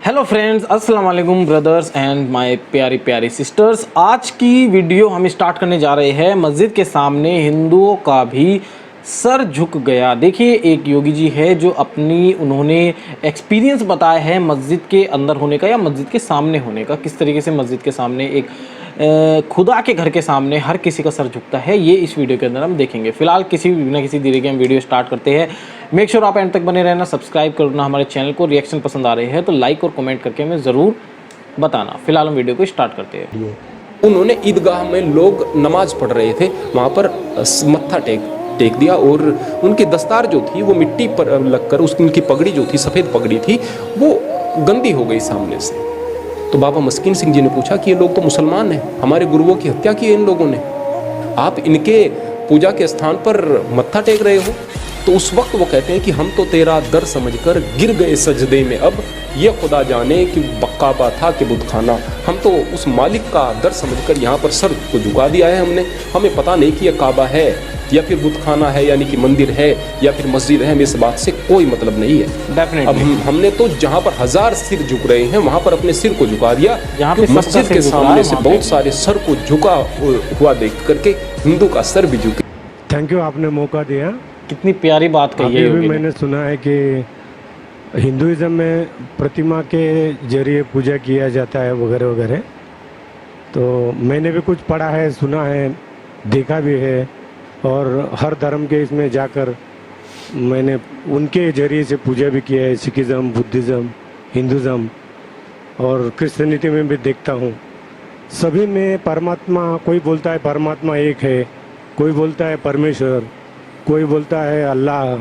Hello friends, अस्सलाम वालेकुम brothers and my प्यारी प्यारी सिस्टर्स। आज की वीडियो हम स्टार्ट करने जा रहे हैं। मस्जिद के सामने हिंदुओं का भी सर झुक गया। देखिए, एक योगी जी है जो उन्होंने एक्सपीरियंस बताया है मस्जिद के अंदर होने का या मस्जिद के सामने होने का। किस तरीके से मस्जिद के सामने एक खुदा के घर के सामने हर किसी का सर झुकता है, ये इस वीडियो के अंदर हम देखेंगे। फिलहाल किसी बिना किसी देरी के हम वीडियो स्टार्ट करते हैं। मेक श्योर आप एंड तक बने रहना, सब्सक्राइब करना हमारे चैनल को। रिएक्शन पसंद आ रहे हैं तो लाइक और कमेंट करके हमें ज़रूर बताना। फिलहाल हम वीडियो को स्टार्ट करते हैं। उन्होंने ईदगाह में लोग नमाज पढ़ रहे थे, वहाँ पर मत्था टेक दिया और उनकी दस्तार जो थी वो मिट्टी पर लगकर उनकी पगड़ी जो थी, सफ़ेद पगड़ी थी, वो गंदी हो गई सामने से। तो बाबा मस्कीन सिंह जी ने पूछा कि ये लोग तो मुसलमान हैं, हमारे गुरुओं की हत्या की है इन लोगों ने, आप इनके पूजा के स्थान पर मत्था टेक रहे हो। तो उस वक्त वो कहते हैं कि हम तो तेरा दर समझकर गिर गए सजदे में, अब ये खुदा जाने कि काबा था कि बुतखाना, हम तो उस मालिक का दर समझकर यहाँ पर सर को झुका दिया है हमने। हमें पता नहीं कि यह काबा है या फिर बुतखाना है, यानी कि मंदिर है या फिर मस्जिद है, हमें इस बात से कोई मतलब नहीं है। अब हमने तो जहाँ पर 1000 सिर झुक रहे हैं वहाँ पर अपने सिर को झुका दिया। जहाँ पे मस्जिद के सामने से बहुत सारे सर को झुका हुआ देख करके हिंदू का सर भी झुके। थैंक यू, आपने मौका दिया। कितनी प्यारी बात कही है। अभी भी मैंने सुना है कि हिंदुइज्म में प्रतिमा के जरिए पूजा किया जाता है वगैरह वगैरह। तो मैंने भी कुछ पढ़ा है, सुना है, देखा भी है, और हर धर्म के इसमें जाकर मैंने उनके जरिए से पूजा भी किया है। सिखिज़्म, बुद्धिज़्म, हिंदुज़्म और क्रिश्चियनिटी में भी देखता हूँ। सभी में परमात्मा, कोई बोलता है परमात्मा एक है, कोई बोलता है परमेश्वर, कोई बोलता है अल्लाह,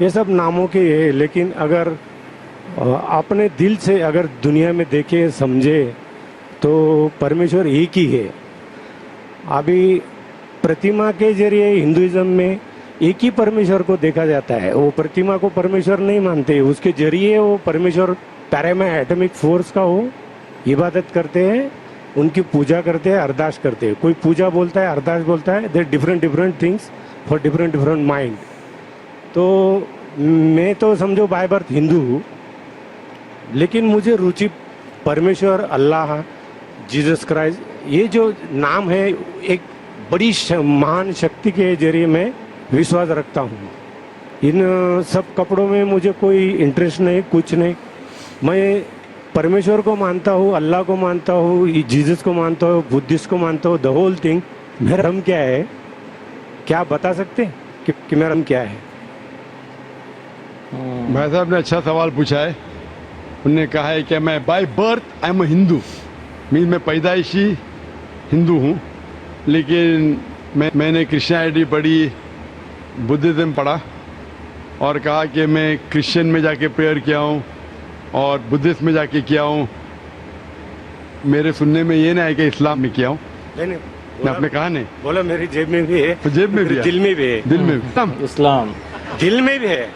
ये सब नामों के है। लेकिन अगर अपने दिल से अगर दुनिया में देखे समझे तो परमेश्वर एक ही है। अभी प्रतिमा के जरिए हिंदुइज्म में एक ही परमेश्वर को देखा जाता है। वो प्रतिमा को परमेश्वर नहीं मानते, उसके जरिए वो परमेश्वर पैरामा एटॉमिक फोर्स का वो इबादत करते हैं, उनकी पूजा करते हैं, अरदास करते हैं। कोई पूजा बोलता है, अरदास बोलता है, they different things for different mind. तो मैं तो समझो बाय बर्थ हिंदू हूँ, लेकिन मुझे रुचि परमेश्वर, अल्लाह, जीसस क्राइस्ट, ये जो नाम है, एक बड़ी महान शक्ति के जरिए मैं विश्वास रखता हूँ। इन सब कपड़ों में मुझे कोई इंटरेस्ट नहीं, कुछ नहीं। मैं परमेश्वर को मानता हूँ, अल्लाह को मानता हूँ, जीसस को मानता हूँ, बुद्धिस्ट को मानता हूँ, द होल थिंग। मेरा धर्म क्या है, क्या आप बता सकते हैं कि मेरा धर्म क्या है? भाई साहब ने अच्छा सवाल पूछा है। उन्होंने कहा है कि मैं by birth I am a Hindu, mean मैं पैदाइशी हिंदू हूँ, लेकिन मैंने क्रिश्चियनिटी पढ़ी, बुद्धिज़्म पढ़ा और कहा कि मैं क्रिश्चियन में जाके प्रेयर किया हूँ और बुद्धिस्ट में जाके किया हूँ। मेरे सुनने में ये ना है कि इस्लाम में किया हूँ। नहीं, आपने कहा नहीं, बोला मेरी जेब में भी है, तो जेब में भी है, दिल में भी है, दिल में भी, इस्लाम दिल में भी है।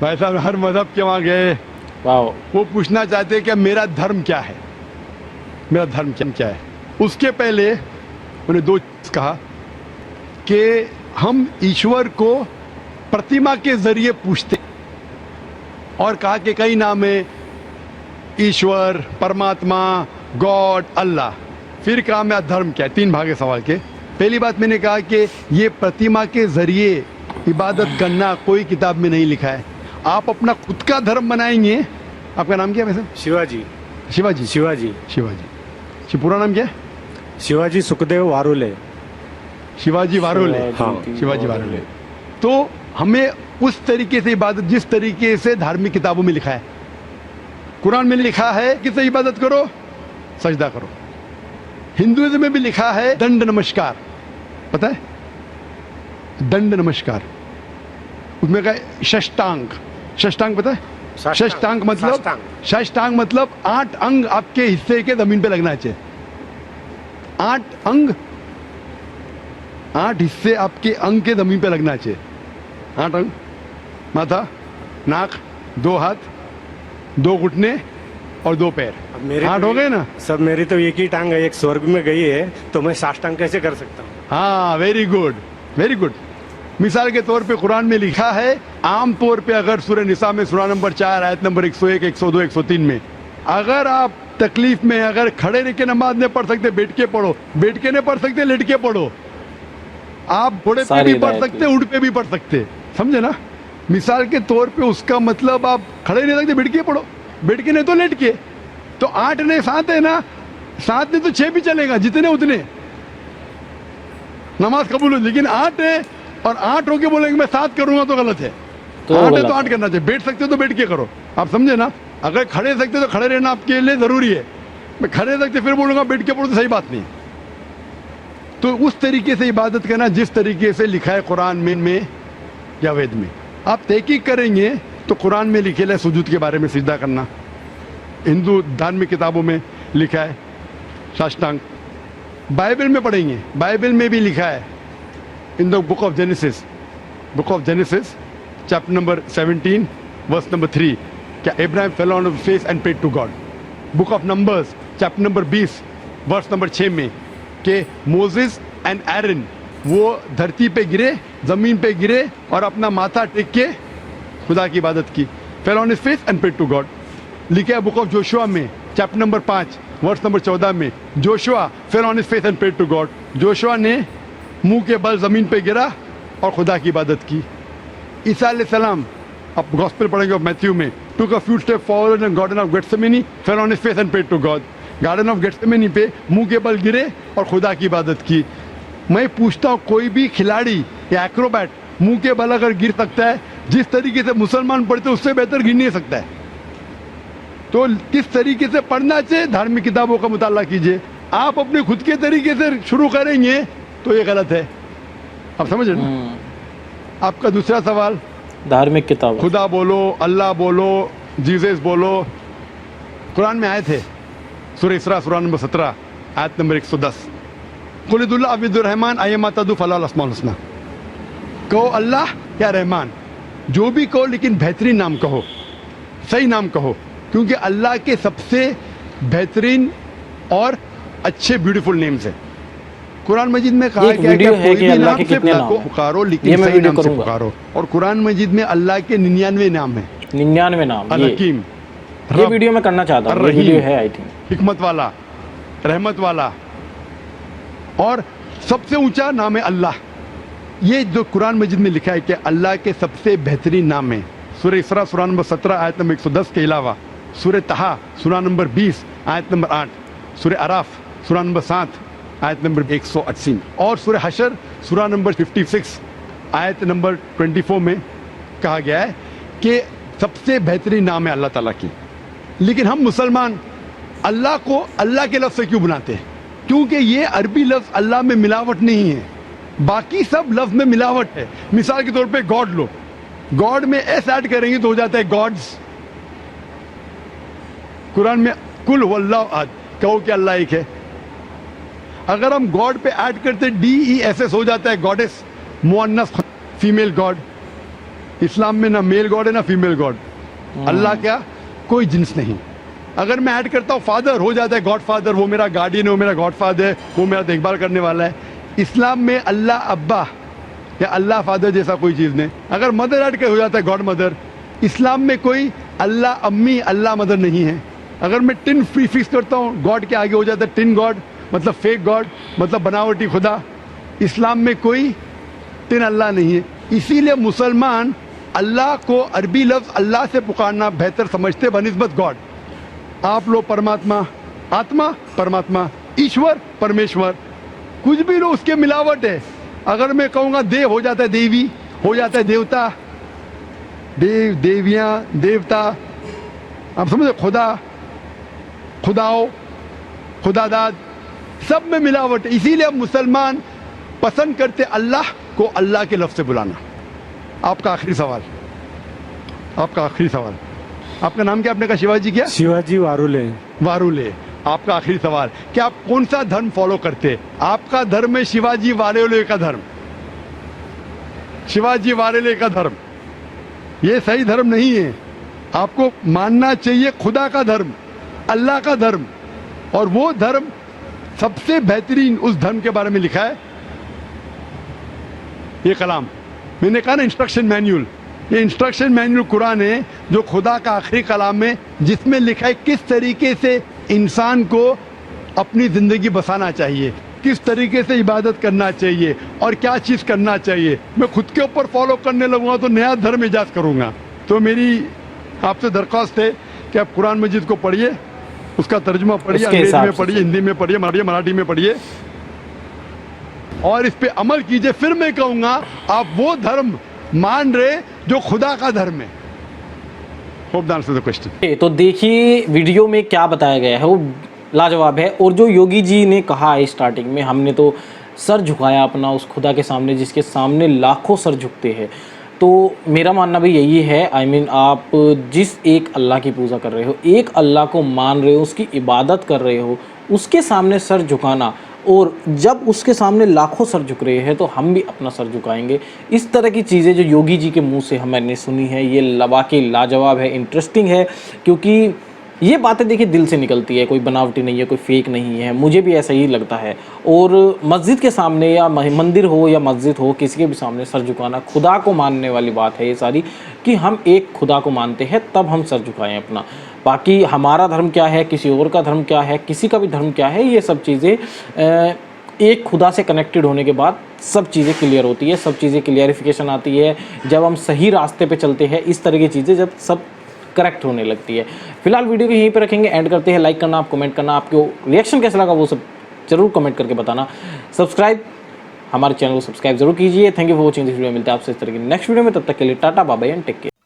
भाई साहब हर मजहब के वहाँ गए, वाह, वो पूछना चाहते हैं कि मेरा धर्म क्या है, मेरा धर्म क्या है। उसके पहले उन्हें दो चीज कहा कि हम ईश्वर को प्रतिमा के जरिए पूछते, और कहा कि कई नाम है, ईश्वर, परमात्मा, गॉड, अल्लाह। फिर कहा मेरा धर्म क्या है। 3 भाग है सवाल के। पहली बात मैंने कहा कि ये प्रतिमा के जरिए इबादत करना कोई किताब में नहीं लिखा है। आप अपना खुद का धर्म बनाएंगे। आपका नाम क्या है वैसे? शिवाजी। शिवाजी। शिवाजी। शिवाजी। पूरा नाम क्या है? शिवाजी सुखदेव वारुले। शिवाजी वारुले। हाँ, शिवाजी वारुले। तो हमें उस तरीके से इबादत, जिस तरीके से धार्मिक किताबों में लिखा है, कुरान में लिखा है कि से इबादत करो, सजदा करो। हिंदुइज्म में भी लिखा है दंड नमस्कार, पता है? दंड नमस्कार। उसमें कहा षष्टांग। षष्टांग पता है? षष्टांग मतलब 8 अंग आपके हिस्से के जमीन पे लगना चाहिए। 8 अंग, 8 हिस्से आपके अंग के जमीन पे लगना चाहिए। 8 अंग, माथा, नाक, 2 हाथ, 2 घुटने और 2 पैर। 8 हो गए ना? सब मेरी तो एक ही टांग है, एक स्वर्ग में गई है, तो मैं साष्टांग कैसे कर सकता हूँ? हाँ, वेरी गुड, वेरी गुड। मिसाल के तौर पे कुरान में लिखा है, आम तौर पे अगर सूरह निसा में सूरा नंबर 4 आयत नंबर 101, 102, 103 में अगर आप तकलीफ में, अगर खड़े रह के नमाज नहीं पढ़ सकते, बैठ के पढ़ो, बैठ के नहीं पढ़ सकते लेट के पढ़ो, आप घोड़े पे सारी भी पढ़ हिदायत सकते, ऊँट पे भी पढ़ सकते, समझे ना। मिसाल के तौर पे उसका मतलब आप खड़े नहीं सकते, बैठ के पढ़ो, बैठ के नहीं तो लेट के। तो 8 नहीं 7 है ना, 7 नहीं तो 6 भी चलेगा, जितने उतने नमाज कबूल हो। लेकिन 8 है और 8 होके बोलेंगे मैं 7 करूंगा तो गलत है। तो 8 है गलत तो है। 8 करना चाहिए। बैठ सकते हो तो बैठ के करो, आप समझे ना। अगर खड़े सकते तो खड़े रहना आपके लिए जरूरी है। मैं खड़े सकते फिर बोलूंगा बैठ के पढ़ो तो सही बात नहीं। तो उस तरीके से इबादत करना जिस तरीके से लिखा है कुरान में या वेद में। आप तहकीक करेंगे तो कुरान में लिखे है सुजूद के बारे में, सिजदा करना। हिंदू धार्मिक किताबों में लिखा है साष्टांग। बाइबल में पढ़ेंगे, बाइबल में भी लिखा है in the book of Genesis chapter number 17 verse number 3 क्या Ibrahim fell on his face and prayed to God. Book of Numbers chapter number 20 verse number 6 में कि मोसेस एंड एरन वो धरती पे गिरे, जमीन पे गिरे और अपना माथा टेक के खुदा की इबादत की। Fell on his face and prayed to God. लिखा है बुक ऑफ जोशुआ में चैप्टर नंबर 5 वर्स नंबर 14 में Joshua fell on his face and prayed to God. Joshua ने मुंह के बल जमीन पे गिरा और खुदा की इबादत की। ईसा अलैहिस्सलाम, अब गॉस्पेल पढ़ेंगे ऑफ मैथ्यू में, took a few steps forward in garden of Gethsemane, fell on his face and prayed to God। Garden of Gethsemane पे मुंह के बल गिरे और खुदा की इबादत की। मैं पूछता हूँ कोई भी खिलाड़ी या एक्रोबैट मुंह के बल अगर गिर सकता है, जिस तरीके से मुसलमान पढ़ते उससे बेहतर गिर नहीं सकता है। तो किस तरीके से पढ़ना चाहिए, धार्मिक किताबों का मुताला कीजिए। आप अपने खुद के तरीके से शुरू करेंगे तो ये गलत है। आप समझ रहे हैं? आपका दूसरा सवाल, धार्मिक किताब। खुदा बोलो, अल्लाह बोलो, जीसस बोलो, कुरान में आए थे। सूरह इसरा सूरह नंबर 17 आयत नंबर 110, कुलिदुल्लाह अब्दुर रहमान अय्यमा तदु फलाल अस्माउल हुस्ना। कहो अल्लाह या रहमान, जो भी कहो, लेकिन बेहतरीन नाम कहो, सही नाम कहो, क्योंकि अल्लाह के सबसे बेहतरीन और अच्छे ब्यूटीफुल नेम्स है। कुरान मजीद में कहा एक गया है कि वीडियो है कोई कि भी अल्लाह नाम के से कितने अल्लाह नाम को हैं। पुकारो, ये लेकिन मैं सही वीडियो नाम से करूंगा। पुकारो। और कुरान मजीद में अल्लाह के 99 नाम है। 99 नाम। अल हकीम, ये वीडियो मैं करना चाहता हूँ। ये अर्रहीम, वीडियो है आई थिंक। हिकमत वाला, रहमत वाला, और सबसे ऊंचा नाम है अल्लाह। ये जो कुरान मजीद में लिखा है कि अल्लाह के सबसे बेहतरीन नाम है। सूरह इसरा सूरह नंबर 17 आयत नंबर 110 के अलावा सूरह तहा सूरह नंबर 20 आयत नंबर 8, सूरह अराफ सूरह नंबर 7 आयत नंबर 180 और सूरह हशर सूरह नंबर 56 आयत नंबर 24 में कहा गया है कि सबसे बेहतरीन नाम है अल्लाह ताला की। लेकिन हम मुसलमान अल्लाह को अल्लाह के लफ्ज़ से क्यों बनाते हैं? क्योंकि ये अरबी लफ्ज़ अल्लाह में मिलावट नहीं है, बाकी सब लफ्ज़ में मिलावट है। मिसाल के तौर पे गॉड लो, गॉड में एस ऐड करेंगे तो हो जाता है गॉड्स। कुरान में कुल हुवल्लाहु अहद, कहो कि अल्लाह एक है। अगर हम गॉड पे ऐड करते DESS हो जाता है गॉडेस, मुअन्नस फीमेल गॉड। इस्लाम में ना मेल गॉड है ना फीमेल गॉड। अल्लाह क्या कोई जिन्स नहीं। अगर मैं ऐड करता हूँ फादर, हो जाता है गॉड फादर, वो मेरा गार्डियन है, वो मेरा गॉड फादर है, वो मेरा देखभाल करने वाला है। इस्लाम में अल्लाह अब्बा या अल्लाह फादर जैसा कोई चीज़ नहीं। अगर मदर ऐड कर हो जाता है गॉड मदर। इस्लाम में कोई अल्लाह अम्मी अल्लाह मदर नहीं है। अगर मैं टिन प्रीफिक्स करता हूँ गॉड के आगे हो जाता है टिन गॉड, मतलब फेक गॉड, मतलब बनावटी खुदा। इस्लाम में कोई टिन अल्लाह नहीं है। इसीलिए मुसलमान अल्लाह को अरबी लफ्ज़ अल्लाह से पुकारना बेहतर समझते बनिस्बत गॉड। आप लोग परमात्मा, आत्मा परमात्मा, ईश्वर परमेश्वर, कुछ भी लो उसके मिलावट है। अगर मैं कहूँगा देव हो जाता है देवी, हो जाता है देवता, देव देवियाँ देवता, आप समझे, खुदा खुदाओ खुदादाद, सब में मिलावट है। इसीलिए अब मुसलमान पसंद करते अल्लाह को अल्लाह के लफ्ज़ से बुलाना। आपका आखिरी सवाल, आपका आखिरी सवाल, आपका नाम क्या? आपने कहा शिवाजी क्या? शिवाजी वारुले। वारुले। आपका आखिरी सवाल, क्या आप कौन सा धर्म फॉलो करते? आपका धर्म है शिवाजी वारुले का धर्म, शिवाजी वारुले का धर्म। ये सही धर्म नहीं है। आपको मानना चाहिए खुदा का धर्म, अल्लाह का धर्म। और वो धर्म सबसे बेहतरीन, उस धर्म के बारे में लिखा है ये कलाम। मैंने कहा ना इंस्ट्रक्शन मैन्यूल, ये इंस्ट्रक्शन मैनुअल कुरान है जो खुदा का आखिरी कलाम है, जिसमें लिखा है किस तरीके से इंसान को अपनी ज़िंदगी बसाना चाहिए, किस तरीके से इबादत करना चाहिए और क्या चीज़ करना चाहिए। मैं खुद के ऊपर फॉलो करने लगूंगा तो नया धर्म ईजाद करूंगा। तो मेरी आपसे दरख्वास्त है कि आप कुरान मजीद को पढ़िए, उसका तर्जुमा पढ़िए, उसके अंग्रेजी हिसाब में से पढ़िए, हिंदी में पढ़िए, मराठी में पढ़िए और इस पे अमल कीजिए। फिर मैं कहूँगा आप वो धर्म मान रहे जो खुदा का धर्म है। Hope the answer the question. तो देखिए वीडियो में क्या बताया गया है वो लाजवाब है। और जो योगी जी ने कहा है स्टार्टिंग में, हमने तो सर झुकाया अपना उस खुदा के सामने जिसके सामने लाखों सर झुकते हैं। तो मेरा मानना भी यही है, आप जिस एक अल्लाह की पूजा कर रहे हो, एक अल्लाह को मान रहे हो, उसकी इबादत कर रहे हो, उसके सामने सर झुकाना, और जब उसके सामने लाखों सर झुक रहे हैं तो हम भी अपना सर झुकाएंगे। इस तरह की चीज़ें जो योगी जी के मुंह से हमने सुनी है, ये वाकई लाजवाब है, इंटरेस्टिंग है, क्योंकि ये बातें देखिए दिल से निकलती है, कोई बनावटी नहीं है, कोई फेक नहीं है। मुझे भी ऐसा ही लगता है। और मस्जिद के सामने या मंदिर हो या मस्जिद हो, किसी के भी सामने सर झुकाना खुदा को मानने वाली बात है ये सारी, कि हम एक खुदा को मानते हैं तब हम सर झुकाएं अपना। बाकी हमारा धर्म क्या है, किसी और का धर्म क्या है, किसी का भी धर्म क्या है, ये सब चीज़ें एक खुदा से कनेक्टेड होने के बाद सब चीज़ें क्लियर होती है, सब चीज़ें क्लियरिफिकेशन आती है जब हम सही रास्ते पे चलते हैं। इस तरह की चीज़ें जब सब करेक्ट होने लगती है। फिलहाल वीडियो को यहीं पे रखेंगे, एंड करते हैं। लाइक करना, आप कमेंट करना, आपको रिएक्शन कैसा लगा वो सब जरूर कमेंट करके बताना। सब्सक्राइब, हमारे चैनल को सब्सक्राइब जरूर कीजिए। Thank you for watching this video. मिलते हैं आपसे इस तरह की नेक्स्ट वीडियो में, तब तक के लिए tata bye bye and take care.